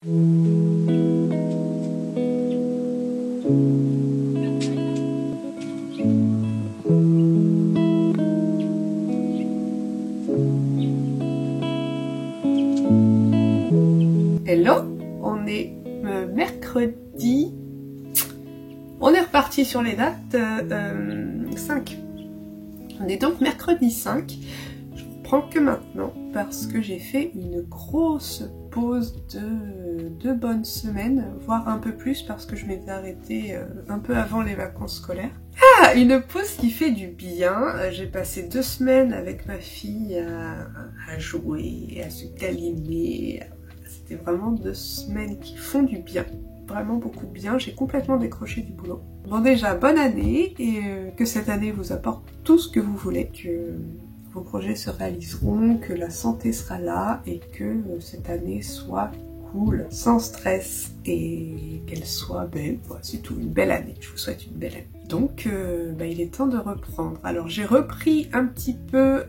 Hello, on est mercredi, on est reparti sur les dates 5. On est donc mercredi 5, je reprends que maintenant parce que j'ai fait une grosse pause de 2 bonnes semaines, voire un peu plus parce que je m'étais arrêtée un peu avant les vacances scolaires. Ah, une pause qui fait du bien. J'ai passé 2 semaines avec ma fille à jouer, à se câliner. C'était vraiment 2 semaines qui font du bien, vraiment beaucoup de bien. J'ai complètement décroché du boulot. Bon, déjà, bonne année et que cette année vous apporte tout ce que vous voulez, que vos projets se réaliseront, que la santé sera là et que cette année soit cool, sans stress et qu'elle soit belle. Voilà, c'est tout, une belle année. Je vous souhaite une belle année. Donc, il est temps de reprendre. Alors, j'ai repris un petit peu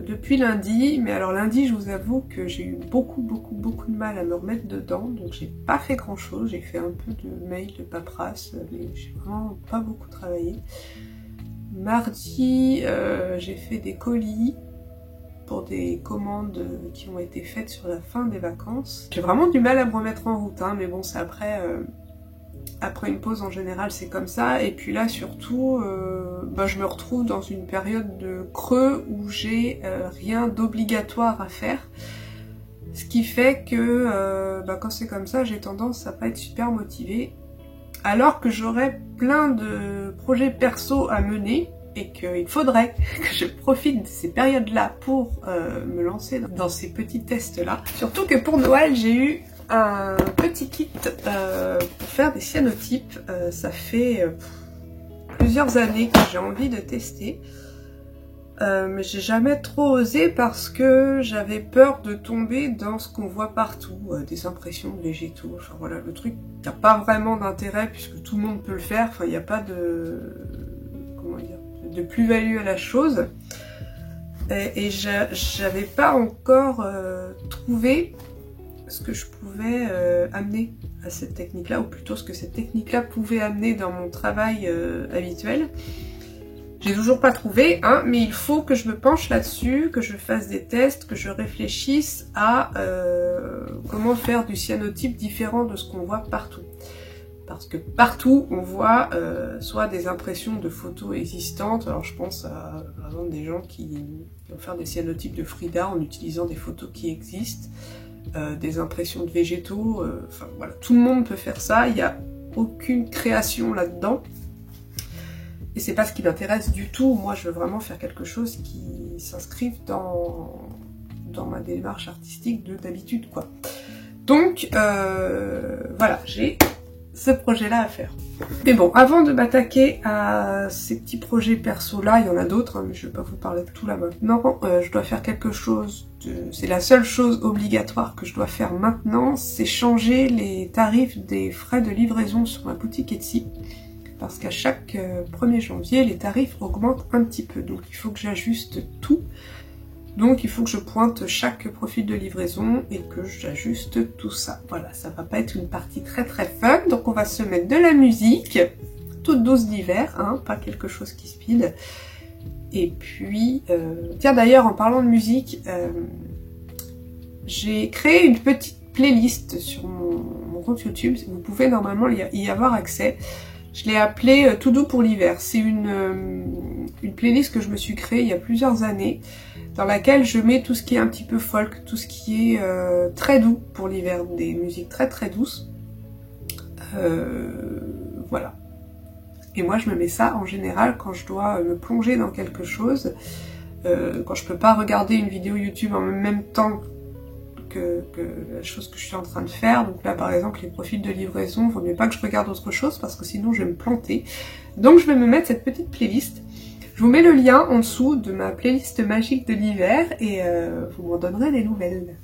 depuis lundi, mais alors lundi, je vous avoue que j'ai eu beaucoup de mal à me remettre dedans, donc j'ai pas fait grand chose. J'ai fait un peu de mail, de paperasse, mais j'ai vraiment pas beaucoup travaillé. Mardi, j'ai fait des colis pour des commandes qui ont été faites sur la fin des vacances. J'ai vraiment du mal à me remettre en route, hein, mais bon, c'est après une pause en général, c'est comme ça. Et puis là, surtout, je me retrouve dans une période de creux où j'ai rien d'obligatoire à faire. Ce qui fait que quand c'est comme ça, j'ai tendance à pas être super motivée. Alors que j'aurais plein de projets perso à mener et qu'il faudrait que je profite de ces périodes-là pour me lancer dans ces petits tests-là. Surtout que pour Noël, j'ai eu un petit kit pour faire des cyanotypes. Ça fait plusieurs années que j'ai envie de tester. Mais j'ai jamais trop osé parce que j'avais peur de tomber dans ce qu'on voit partout, des impressions de végétaux, enfin voilà, le truc qui n'a pas vraiment d'intérêt puisque tout le monde peut le faire, enfin il n'y a pas de plus-value à la chose. Et j'avais pas encore trouvé ce que je pouvais amener à cette technique-là, ou plutôt ce que cette technique-là pouvait amener dans mon travail habituel. J'ai toujours pas trouvé, hein, mais il faut que je me penche là-dessus, que je fasse des tests, que je réfléchisse à comment faire du cyanotype différent de ce qu'on voit partout. Parce que partout, on voit soit des impressions de photos existantes, alors je pense à par exemple des gens qui vont faire des cyanotypes de fruits d'art en utilisant des photos qui existent, des impressions de végétaux, enfin voilà, tout le monde peut faire ça, il n'y a aucune création là-dedans. Et c'est pas ce qui m'intéresse du tout. Moi, je veux vraiment faire quelque chose qui s'inscrive dans ma démarche artistique d'habitude, quoi. Donc, voilà, j'ai ce projet-là à faire. Mais bon, avant de m'attaquer à ces petits projets perso-là, il y en a d'autres, hein, mais je vais pas vous parler de tout là maintenant. Je dois faire quelque chose c'est la seule chose obligatoire que je dois faire maintenant, c'est changer les tarifs des frais de livraison sur ma boutique Etsy. Parce qu'à chaque 1er janvier, les tarifs augmentent un petit peu. Donc il faut que j'ajuste tout. Donc il faut que je pointe chaque profil de livraison et que j'ajuste tout ça. Voilà, ça va pas être une partie très fun. Donc on va se mettre de la musique, toute douce d'hiver, hein, pas quelque chose qui speed. Et puis, tiens d'ailleurs, en parlant de musique, j'ai créé une petite playlist sur mon compte YouTube. Vous pouvez normalement y avoir accès. Je l'ai appelée Tout doux pour l'hiver. C'est une playlist que je me suis créée il y a plusieurs années, dans laquelle je mets tout ce qui est un petit peu folk, tout ce qui est très doux pour l'hiver, des musiques très douces. Voilà. Et moi je me mets ça en général quand je dois me plonger dans quelque chose, quand je peux pas regarder une vidéo YouTube en même temps que la chose que je suis en train de faire. Donc là par exemple les profils de livraison, il vaut mieux pas que je regarde autre chose parce que sinon je vais me planter. Donc je vais me mettre cette petite playlist. Je vous mets le lien en dessous de ma playlist magique de l'hiver et vous m'en donnerez des nouvelles.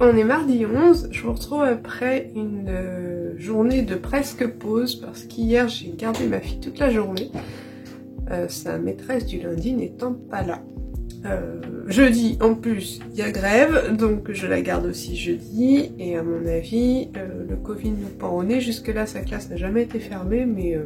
on est mardi 11, je vous retrouve après une journée de presque pause parce qu'hier j'ai gardé ma fille toute la journée, sa maîtresse du lundi n'étant pas là. Jeudi en plus il y a grève, donc je la garde aussi jeudi, et à mon avis le Covid nous pend au nez. Jusque là sa classe n'a jamais été fermée, mais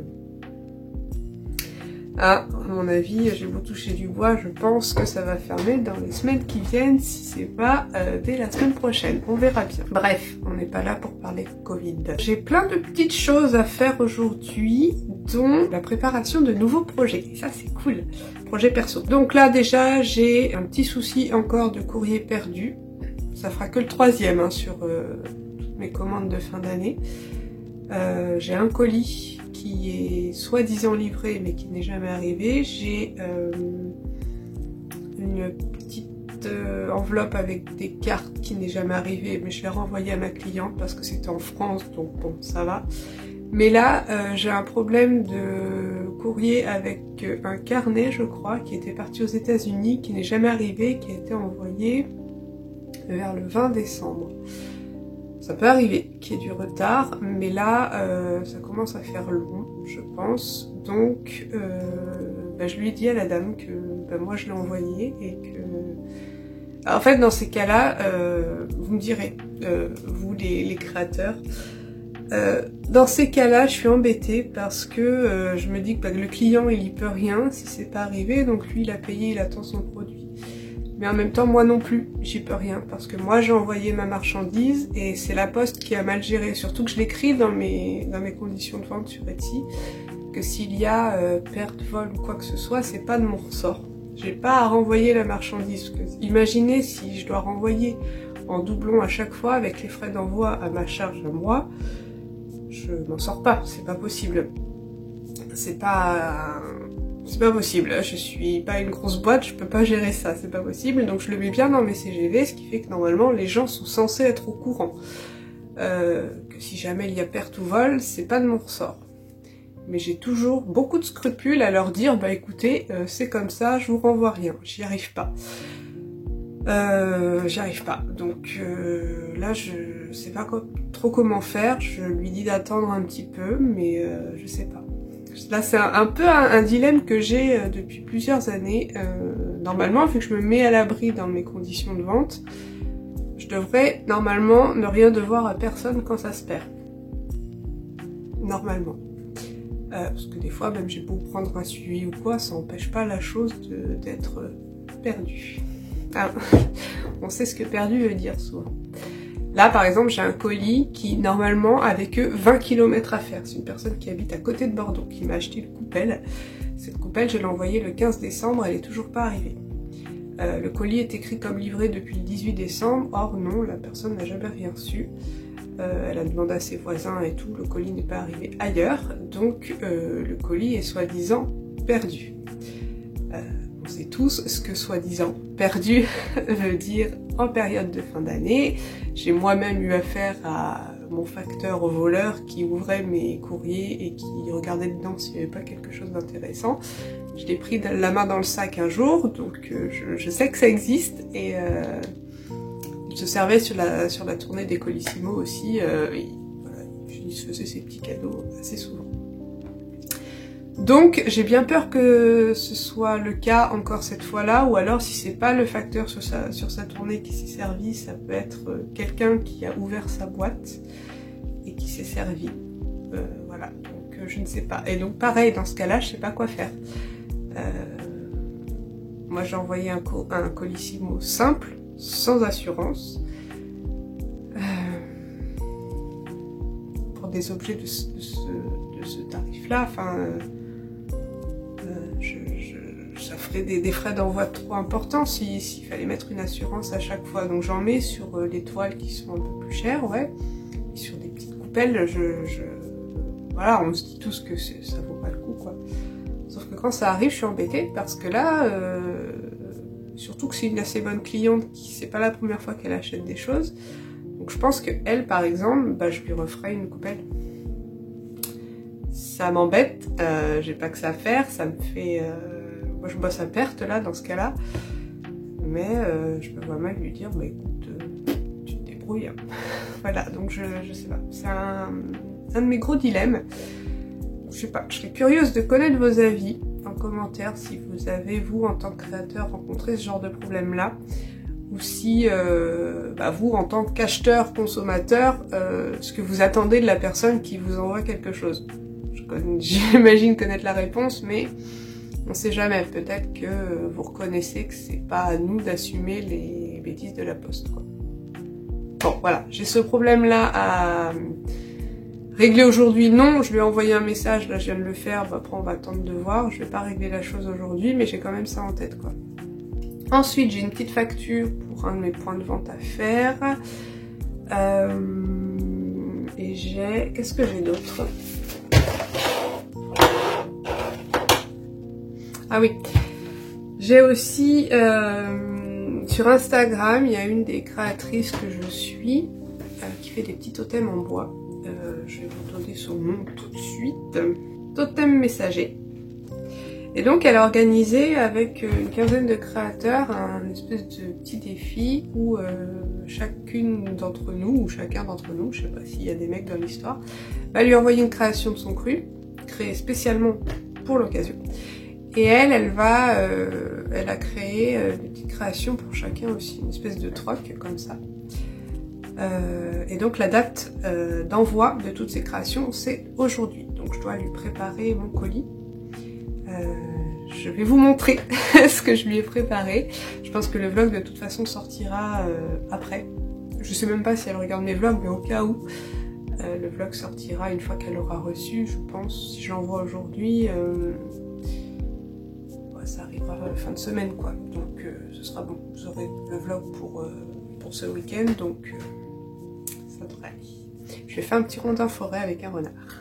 à mon avis, j'ai beau toucher du bois, je pense que ça va fermer dans les semaines qui viennent, si c'est pas dès la semaine prochaine, on verra bien. Bref, on n'est pas là pour parler de Covid. J'ai plein de petites choses à faire aujourd'hui, dont la préparation de nouveaux projets, et ça c'est cool, projet perso. Donc là déjà, j'ai un petit souci encore de courrier perdu, ça fera que le 3e hein, sur toutes mes commandes de fin d'année. J'ai un colis qui est soi-disant livré mais qui n'est jamais arrivé. J'ai une petite enveloppe avec des cartes qui n'est jamais arrivée, mais je l'ai renvoyée à ma cliente parce que c'était en France, donc bon, ça va. Mais là, j'ai un problème de courrier avec un carnet, je crois, qui était parti aux États-Unis, qui n'est jamais arrivé, qui a été envoyé vers le 20 décembre. Ça peut arriver qu'il y ait du retard, mais là, ça commence à faire long, je pense. Donc, je lui ai dit à la dame que moi je l'ai envoyé et que... En fait, dans ces cas-là, vous me direz, vous les créateurs, dans ces cas-là, je suis embêtée parce que je me dis que le client, il y peut rien si c'est pas arrivé, donc lui, il a payé, il attend son produit. Mais en même temps, moi non plus, j'y peux rien, parce que moi j'ai envoyé ma marchandise et c'est la poste qui a mal géré. Surtout que je l'écris dans mes conditions de vente sur Etsy, que s'il y a perte, vol ou quoi que ce soit, c'est pas de mon ressort. J'ai pas à renvoyer la marchandise. Imaginez si je dois renvoyer en doublon à chaque fois avec les frais d'envoi à ma charge à moi, je m'en sors pas, c'est pas possible. C'est pas possible, je suis pas une grosse boîte, je peux pas gérer ça, c'est pas possible, donc je le mets bien dans mes CGV, ce qui fait que normalement les gens sont censés être au courant. Que si jamais il y a perte ou vol, c'est pas de mon ressort. Mais j'ai toujours beaucoup de scrupules à leur dire, bah écoutez, c'est comme ça, je vous renvoie rien, j'y arrive pas. Donc là je sais pas trop comment faire, je lui dis d'attendre un petit peu, mais je sais pas. Là, c'est un peu un dilemme que j'ai depuis plusieurs années. Normalement, vu que je me mets à l'abri dans mes conditions de vente, je devrais normalement ne rien devoir à personne quand ça se perd. Normalement. Parce que des fois, même j'ai beau prendre un suivi ou quoi, ça n'empêche pas la chose d'être perdue. Ah, on sait ce que perdu veut dire souvent. Là, par exemple, j'ai un colis qui, normalement, avait que 20 km à faire. C'est une personne qui habite à côté de Bordeaux qui m'a acheté une coupelle. Cette coupelle, je l'ai envoyée le 15 décembre, elle est toujours pas arrivée. Le colis est écrit comme livré depuis le 18 décembre, or non, la personne n'a jamais rien reçu. Elle a demandé à ses voisins et tout, le colis n'est pas arrivé ailleurs, donc le colis est soi-disant perdu. On sait tous ce que soi-disant perdu veut dire en période de fin d'année. J'ai moi-même eu affaire à mon facteur au voleur qui ouvrait mes courriers et qui regardait dedans s'il n'y avait pas quelque chose d'intéressant. Je l'ai pris la main dans le sac un jour, donc je sais que ça existe, et je servais sur la tournée des Colissimo aussi, voilà, il se faisait ses petits cadeaux assez souvent. Donc j'ai bien peur que ce soit le cas encore cette fois-là, ou alors si c'est pas le facteur sur sa tournée qui s'est servi, ça peut être quelqu'un qui a ouvert sa boîte et qui s'est servi. Voilà, donc je ne sais pas. Et donc pareil, dans ce cas-là, je sais pas quoi faire. Moi j'ai envoyé un Colissimo simple, sans assurance, pour des objets de ce tarif-là, enfin... ça ferait des frais d'envoi trop importants s'il fallait mettre une assurance à chaque fois. Donc j'en mets sur les toiles qui sont un peu plus chères, ouais. Et sur des petites coupelles, voilà, on se dit tous que ça vaut pas le coup, quoi. Sauf que quand ça arrive, je suis embêtée parce que là, surtout que c'est une assez bonne cliente c'est pas la première fois qu'elle achète des choses. Donc je pense que elle, par exemple, je lui referai une coupelle. Ça m'embête, j'ai pas que ça à faire, ça me fait... moi je bosse à perte là, dans ce cas-là. Mais je peux vraiment lui dire, écoute, tu te débrouille. Voilà, donc je sais pas. C'est un de mes gros dilemmes. Je sais pas, je serais curieuse de connaître vos avis en commentaire si vous avez, vous, en tant que créateur, rencontré ce genre de problème-là. Ou si, vous, en tant qu'acheteur, consommateur, ce que vous attendez de la personne qui vous envoie quelque chose. J'imagine connaître la réponse, mais on sait jamais. Peut-être que vous reconnaissez que c'est pas à nous d'assumer les bêtises de la poste, quoi. Bon, voilà, j'ai ce problème-là à régler aujourd'hui. Non, je lui ai envoyé un message, là je viens de le faire, après on va attendre de voir. Je vais pas régler la chose aujourd'hui, mais j'ai quand même ça en tête, quoi. Ensuite, j'ai une petite facture pour un de mes points de vente à faire. Et j'ai... Qu'est-ce que j'ai d'autre? Ah oui, j'ai aussi sur Instagram, il y a une des créatrices que je suis qui fait des petits totems en bois. Je vais vous donner son nom tout de suite. Totem Messager. Et donc elle a organisé avec une quinzaine de créateurs un espèce de petit défi où chacune d'entre nous, ou chacun d'entre nous, je sais pas s'il y a des mecs dans l'histoire, va lui envoyer une création de son cru, créée spécialement pour l'occasion. Et elle a créé des petites créations pour chacun aussi, une espèce de troc comme ça. Et donc la date d'envoi de toutes ces créations, c'est aujourd'hui. Donc je dois lui préparer mon colis. Je vais vous montrer ce que je lui ai préparé. Je pense que le vlog de toute façon sortira après. Je sais même pas si elle regarde mes vlogs, mais au cas où, le vlog sortira une fois qu'elle aura reçu, je pense. Si je l'envoie aujourd'hui, ça arrivera fin de semaine, quoi. Donc ce sera bon. Vous aurez le vlog pour ce week-end, donc ça devrait aller. Je vais faire un petit rondin forêt avec un renard.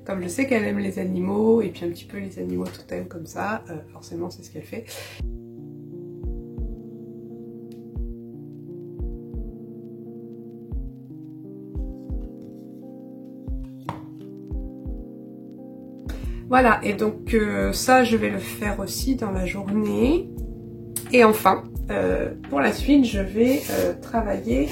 Comme je sais qu'elle aime les animaux, et puis un petit peu les animaux totems comme ça, forcément c'est ce qu'elle fait. Voilà, et donc ça je vais le faire aussi dans la journée. Et enfin, pour la suite, je vais travailler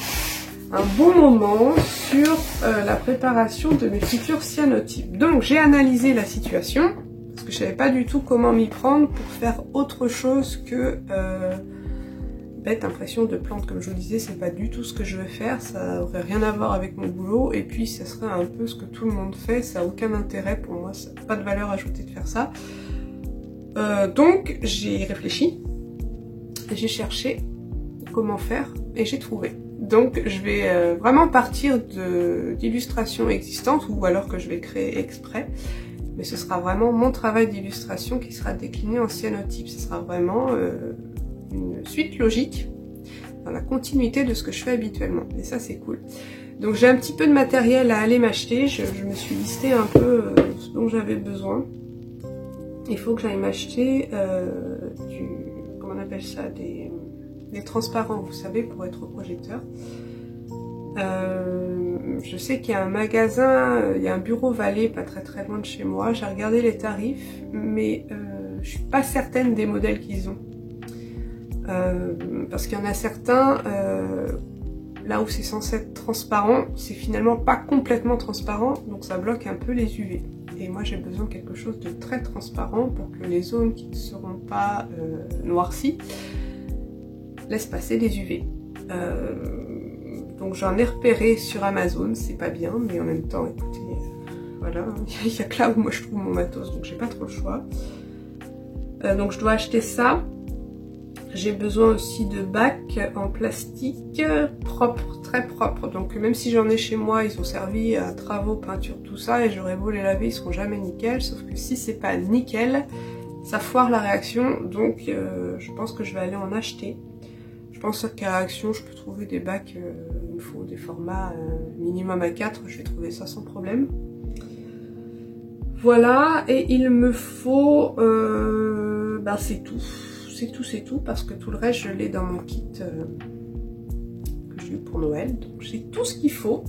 un bon moment sur la préparation de mes futurs cyanotypes. Donc j'ai analysé la situation, parce que je savais pas du tout comment m'y prendre pour faire autre chose que bête impression de plante. Comme je vous disais, c'est pas du tout ce que je veux faire, ça aurait rien à voir avec mon boulot, et puis ça serait un peu ce que tout le monde fait, ça a aucun intérêt pour moi, ça n'a pas de valeur ajoutée de faire ça. Donc j'ai réfléchi, j'ai cherché comment faire, et j'ai trouvé. Donc je vais vraiment partir d'illustrations existantes, ou alors que je vais créer exprès, mais ce sera vraiment mon travail d'illustration qui sera décliné en cyanotype. Ce sera vraiment une suite logique dans la continuité de ce que je fais habituellement, et ça c'est cool. Donc j'ai un petit peu de matériel à aller m'acheter, je me suis listé un peu ce dont j'avais besoin. Il faut que j'aille m'acheter comment on appelle ça, des transparents, vous savez, pour être au projecteur. Je sais qu'il y a un magasin, il y a un bureau Vallée pas très loin de chez moi. J'ai regardé les tarifs, mais je suis pas certaine des modèles qu'ils ont. Parce qu'il y en a certains, là où c'est censé être transparent, c'est finalement pas complètement transparent, donc ça bloque un peu les UV. Et moi j'ai besoin de quelque chose de très transparent pour que les zones qui ne seront pas noircies laissent passer les UV. Donc j'en ai repéré sur Amazon, c'est pas bien, mais en même temps, écoutez, voilà, il y a que là où moi je trouve mon matos, donc j'ai pas trop le choix. Donc je dois acheter ça. J'ai besoin aussi de bacs en plastique propre, très propre. Donc même si j'en ai chez moi, ils ont servi à travaux, peinture, tout ça, et j'aurais beau les laver, ils seront jamais nickel. Sauf que si c'est pas nickel, ça foire la réaction. Donc je pense que je vais aller en acheter. Je pense qu'à Action, je peux trouver des bacs, il me faut des formats minimum A4, je vais trouver ça sans problème. Voilà, et il me faut, c'est tout. C'est tout, parce que tout le reste, je l'ai dans mon kit que j'ai eu pour Noël. Donc j'ai tout ce qu'il faut.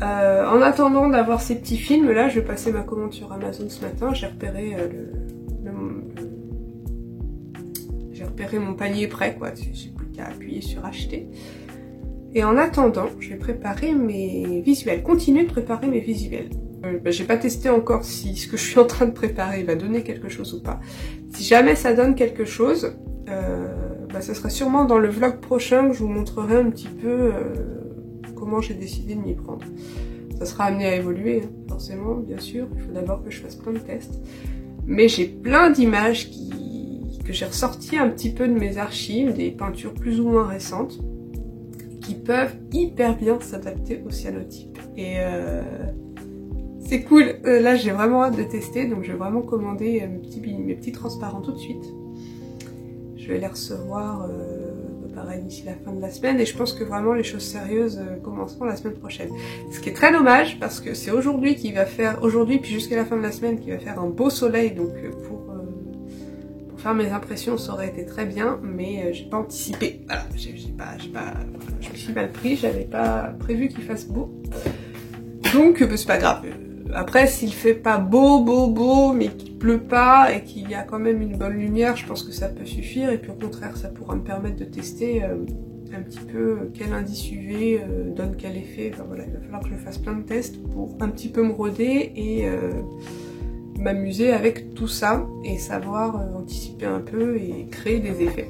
En attendant d'avoir ces petits films, là, je vais passer ma commande sur Amazon ce matin. J'ai repéré j'ai repéré mon panier prêt, quoi. J'ai plus qu'à appuyer sur acheter. Et en attendant, je vais préparer mes visuels, continuer de préparer mes visuels. J'ai pas testé encore si ce que je suis en train de préparer va donner quelque chose ou pas. Si jamais ça donne quelque chose, ce sera sûrement dans le vlog prochain que je vous montrerai un petit peu comment j'ai décidé de m'y prendre. Ça sera amené à évoluer, hein, forcément, bien sûr. Il faut d'abord que je fasse plein de tests. Mais j'ai plein d'images que j'ai ressorties un petit peu de mes archives, des peintures plus ou moins récentes, qui peuvent hyper bien s'adapter au cyanotype. Et c'est cool. Là, j'ai vraiment hâte de tester, donc je vais vraiment commander mes petits transparents tout de suite. Je vais les recevoir pareil d'ici la fin de la semaine, et je pense que vraiment les choses sérieuses commenceront la semaine prochaine. Ce qui est très dommage, parce que c'est aujourd'hui puis jusqu'à la fin de la semaine, qu'il va faire un beau soleil, donc pour faire mes impressions, ça aurait été très bien, mais j'ai pas anticipé. Voilà, je me suis mal pris, j'avais pas prévu qu'il fasse beau. Donc c'est pas grave. Après, s'il fait pas beau, mais qu'il pleut pas et qu'il y a quand même une bonne lumière, je pense que ça peut suffire. Et puis au contraire, ça pourra me permettre de tester un petit peu quel indice UV donne quel effet. Enfin, voilà, il va falloir que je fasse plein de tests pour un petit peu me roder et m'amuser avec tout ça et savoir anticiper un peu et créer des effets.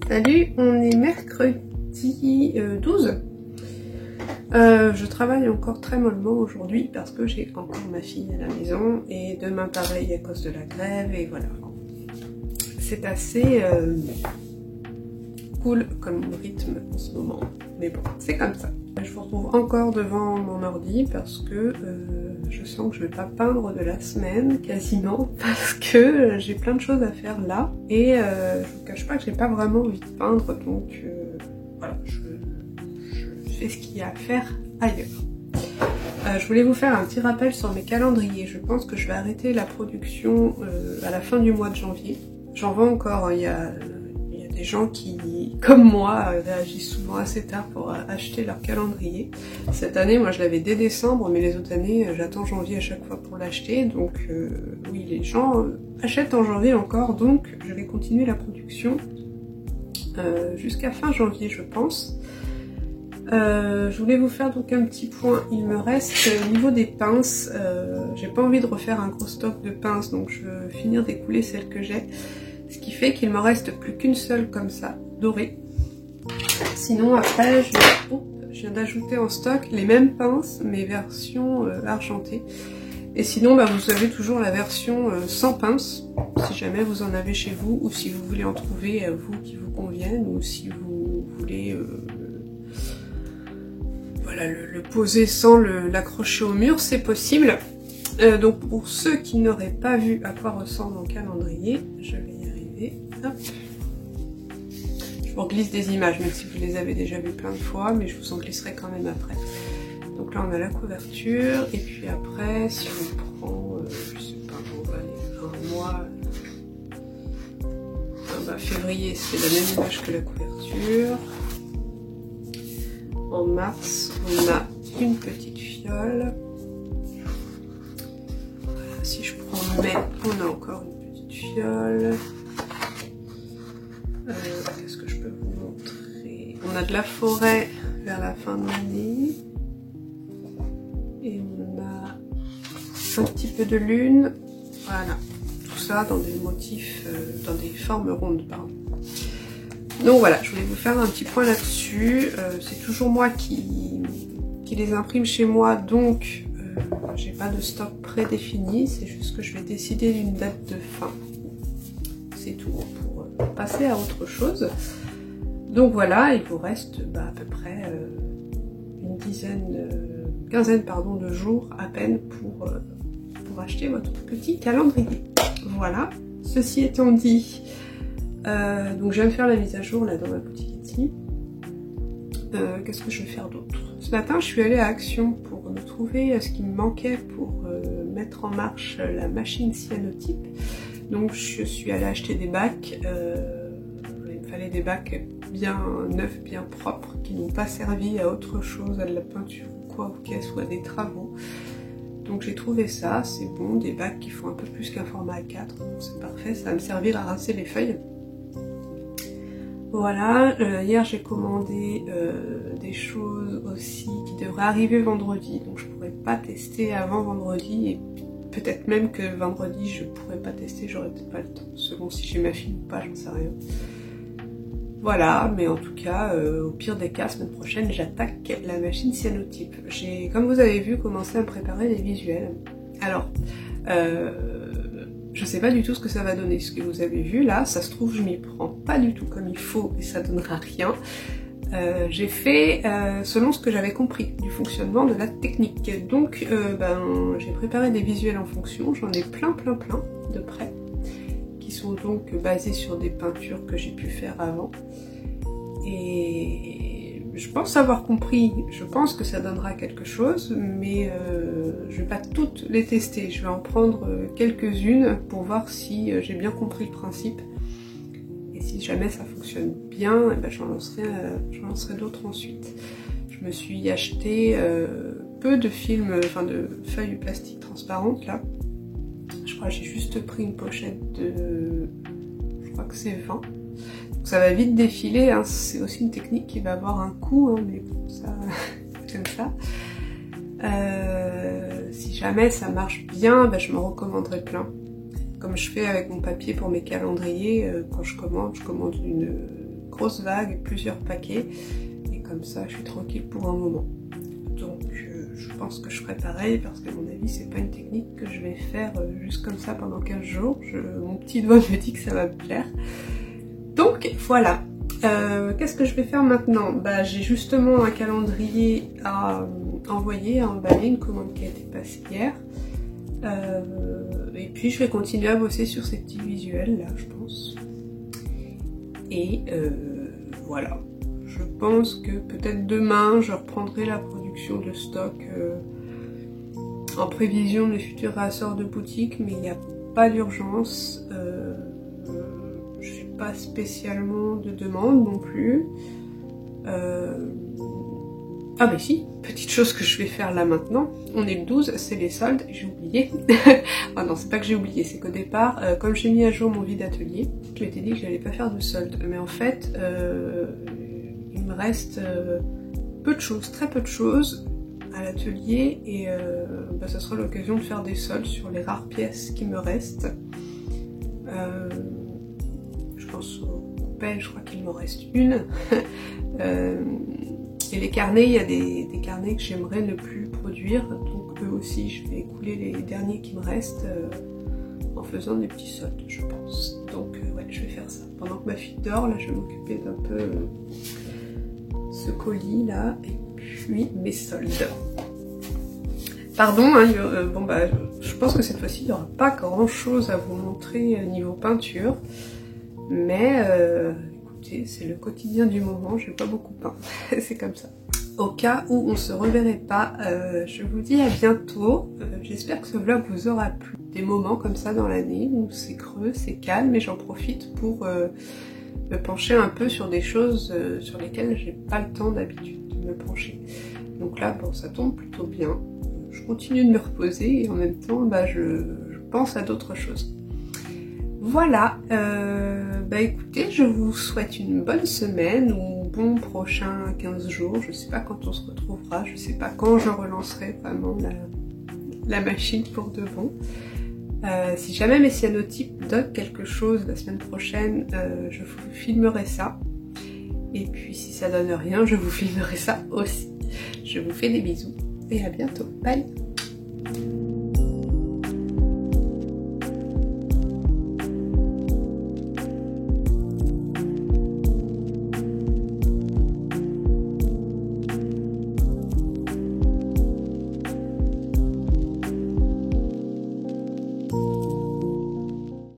Salut, on est mercredi 12. Je travaille encore très mollement aujourd'hui parce que j'ai encore ma fille à la maison et demain pareil à cause de la grève et voilà. C'est assez cool comme rythme en ce moment, mais bon, c'est comme ça. Je vous retrouve encore devant mon ordi parce que je sens que je vais pas peindre de la semaine quasiment parce que j'ai plein de choses à faire là et je vous cache pas que j'ai pas vraiment envie de peindre, donc voilà, je fais ce qu'il y a à faire ailleurs. Je voulais vous faire un petit rappel sur mes calendriers. Je pense que je vais arrêter la production à la fin du mois de janvier. J'en vois encore, hein. Il y a des gens qui, comme moi, réagissent souvent assez tard pour acheter leur calendrier. Cette année, moi je l'avais dès décembre, mais les autres années, j'attends janvier à chaque fois pour l'acheter. Donc oui, les gens achètent en janvier encore, donc je vais continuer la production jusqu'à fin janvier, je pense. Je voulais vous faire donc un petit point. Il me reste au niveau des pinces, j'ai pas envie de refaire un gros stock de pinces, donc je veux finir d'écouler celles que j'ai. Ce qui fait qu'il me reste plus qu'une seule comme ça, dorée. Sinon après, je viens d'ajouter en stock les mêmes pinces, mais version argentée. Et sinon, vous avez toujours la version sans pince, si jamais vous en avez chez vous, ou si vous voulez en trouver vous qui vous conviennent, ou si vous voulez voilà, le poser sans l'accrocher au mur, c'est possible. Donc pour ceux qui n'auraient pas vu à quoi ressemble mon calendrier, je vais y arriver. Hop. Je vous glisse des images, même si vous les avez déjà vues plein de fois, mais je vous en glisserai quand même après. Donc là on a la couverture, et puis après si on prend, je sais pas, on va aller un mois, février c'est la même image que la couverture. En mars on a une petite fiole. Voilà, si je prends mai, on a encore une petite fiole. Qu'est-ce que je peux vous montrer? On a de la forêt vers la fin de l'année. Et on a un petit peu de lune, voilà, tout ça dans des motifs, dans des formes rondes, pardon. Donc voilà, je voulais vous faire un petit point là-dessus. C'est toujours moi qui les imprime chez moi, donc j'ai pas de stock prédéfini, c'est juste que je vais décider d'une date de fin. C'est tout, pour passer à autre chose. Donc voilà, il vous reste à peu près une quinzaine de jours à peine pour acheter votre petit calendrier. Voilà, ceci étant dit, donc je viens de faire la mise à jour là dans ma boutique ici. Qu'est-ce que je vais faire d'autre? Ce matin je suis allée à Action pour me trouver ce qui me manquait pour mettre en marche la machine cyanotype. Donc je suis allée acheter des bacs, il me fallait des bacs bien neufs, bien propres, qui n'ont pas servi à autre chose, à de la peinture ou quoi, ou qu'elle soit des travaux. Donc j'ai trouvé ça, c'est bon, des bacs qui font un peu plus qu'un format A4, donc c'est parfait, ça va me servir à rincer les feuilles. Voilà, hier j'ai commandé des choses aussi qui devraient arriver vendredi, donc je pourrais pas tester avant vendredi, et peut-être même que vendredi je pourrais pas tester, j'aurais peut-être pas le temps, selon si j'ai ma fille ou pas, j'en sais rien. Voilà, mais en tout cas, au pire des cas, semaine prochaine, j'attaque la machine cyanotype. J'ai, comme vous avez vu, commencé à me préparer des visuels. Alors, je sais pas du tout ce que ça va donner. Ce que vous avez vu là, ça se trouve, je m'y prends pas du tout comme il faut et ça donnera rien. J'ai fait selon ce que j'avais compris du fonctionnement de la technique. Donc, j'ai préparé des visuels en fonction. J'en ai plein de près, qui sont donc basés sur des peintures que j'ai pu faire avant. Et je pense avoir compris, je pense que ça donnera quelque chose, mais je vais pas toutes les tester, je vais en prendre quelques-unes pour voir si j'ai bien compris le principe. Et si jamais ça fonctionne bien, j'en lancerai d'autres ensuite. Je me suis acheté peu de films, enfin de feuilles plastique transparentes là. Je crois que j'ai juste pris une pochette de... je crois que c'est 20. Donc ça va vite défiler, hein. C'est aussi une technique qui va avoir un coût, hein, mais bon, ça, comme ça. Si jamais ça marche bien, je m'en recommanderai plein. Comme je fais avec mon papier pour mes calendriers, quand je commande une grosse vague, plusieurs paquets, et comme ça je suis tranquille pour un moment. Donc je pense que je ferai pareil parce qu'à mon avis c'est pas une technique que je vais faire juste comme ça pendant 15 jours. Mon petit doigt me dit que ça va me plaire. Donc voilà. Qu'est-ce que je vais faire maintenant? J'ai justement un calendrier à envoyer, à emballer, une commande qui a été passée hier. Et puis je vais continuer à bosser sur ces petits visuels là, je pense. Et voilà. Je pense que peut-être demain je reprendrai la production de stock en prévision des futurs réassorts de boutique, mais il n'y a pas d'urgence. Je n'ai pas spécialement de demande non plus. Ah mais si, petite chose que je vais faire là maintenant, on est le 12, c'est les soldes, j'ai oublié. Ah non, c'est pas que j'ai oublié, c'est qu'au départ, comme j'ai mis à jour mon vide atelier, je m'étais dit que j'allais pas faire de soldes. Mais en fait, il me reste peu de choses, très peu de choses à l'atelier, et ça sera l'occasion de faire des soldes sur les rares pièces qui me restent. Je pense aux coupelles, je crois qu'il m'en reste une. Et les carnets, il y a des carnets que j'aimerais ne plus produire, donc eux aussi je vais écouler les derniers qui me restent en faisant des petits soldes, je pense. Donc ouais, je vais faire ça. Pendant que ma fille dort, là je vais m'occuper d'un peu ce colis là et puis mes soldes. Pardon, hein, bon bah je pense que cette fois-ci il n'y aura pas grand chose à vous montrer niveau peinture, mais écoutez, c'est le quotidien du moment, je vais pas beaucoup peindre, c'est comme ça. Au cas où on se reverrait pas, je vous dis à bientôt. J'espère que ce vlog vous aura plu. Des moments comme ça dans l'année où c'est creux, c'est calme et j'en profite pour me pencher un peu sur des choses sur lesquelles j'ai pas le temps d'habitude de me pencher. Donc là, bon, ça tombe plutôt bien. Je continue de me reposer et en même temps, bah, je pense à d'autres choses. Voilà, bah écoutez, je vous souhaite une bonne semaine ou bon prochain 15 jours. Je sais pas quand on se retrouvera, je sais pas quand je relancerai vraiment la machine pour de bon. Si jamais mes cyanotypes donnent quelque chose la semaine prochaine, je vous filmerai ça. Et puis si ça donne rien, je vous filmerai ça aussi. Je vous fais des bisous et à bientôt. Bye!